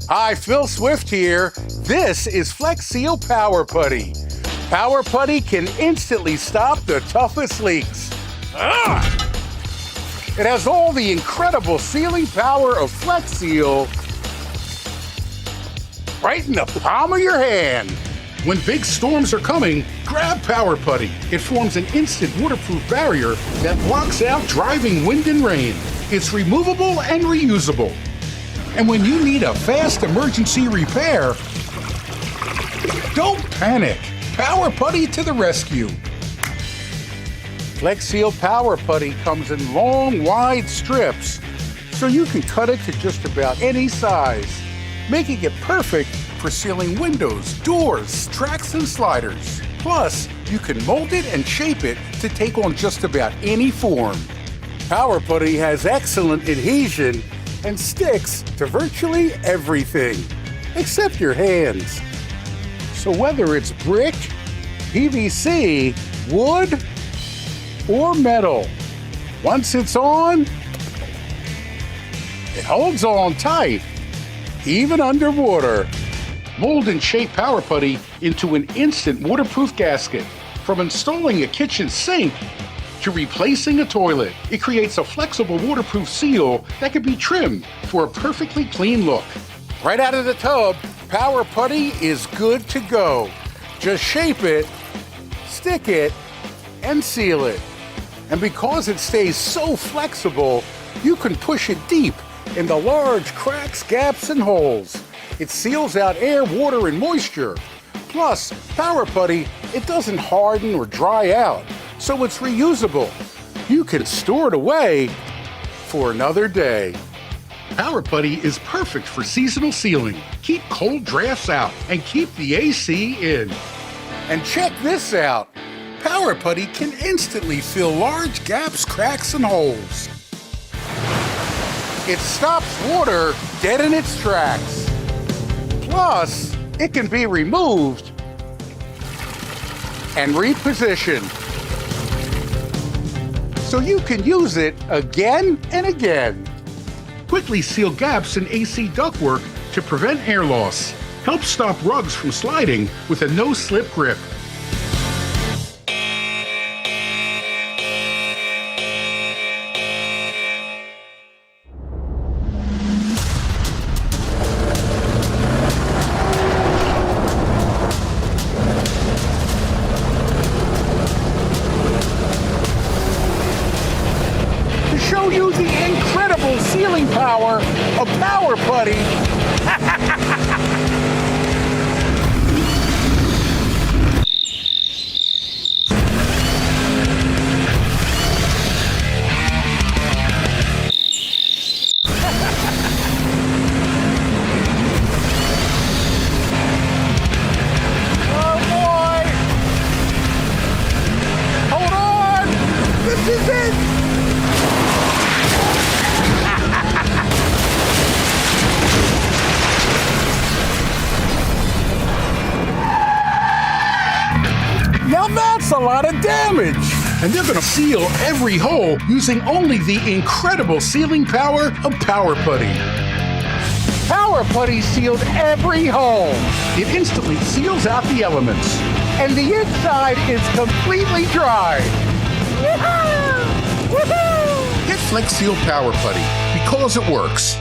Hi, Phil Swift here. This is Seal Power Putty. Power Putty can instantly stop the toughest leaks. It has all the incredible sealing power of Seal right in the palm of your hand. When big storms are coming, grab Power Putty. It forms an instant waterproof barrier that blocks out driving wind and rain. It's removable and reusable. And when you need a fast emergency repair, don't panic. Power Putty to the rescue. Seal Power Putty comes in long, wide strips, so you can cut it to just about any size, making it perfect for sealing windows, doors, tracks, and sliders. Plus, you can mold it and shape it to take on just about any form. Power Putty has excellent adhesion and sticks to virtually everything, except your hands. So whether it's brick, PVC, wood, or metal, once it's on, it holds on tight, even underwater. Mold and shape Power Putty into an instant waterproof gasket. From installing a kitchen sink to replacing a toilet, it creates a flexible waterproof seal that can be trimmed for a perfectly clean look. Right out of the tub, Power Putty is good to go. Just shape it, stick it, and seal it. And because it stays so flexible, you can push it deep in the large cracks, gaps, and holes. It seals out air, water, and moisture. Plus, Power Putty, it doesn't harden or dry out, so it's reusable. You can store it away for another day. Power Putty is perfect for seasonal sealing. Keep cold drafts out and keep the AC in. And check this out. Power Putty can instantly fill large gaps, cracks, and holes. It stops water dead in its tracks. Plus, it can be removed and repositioned, so you can use it again and again. Quickly seal gaps in AC ductwork to prevent air loss. Help stop rugs from sliding with a no-slip grip. Show you the incredible sealing power of Power Putty. Oh boy! Hold on! This is it! Now that's a lot of damage. And they're going to seal every hole using only the incredible sealing power of Power Putty. Power Putty sealed every hole. It instantly seals out the elements. And the inside is completely dry. Woohoo! Woohoo! Get Seal Power Putty because it works.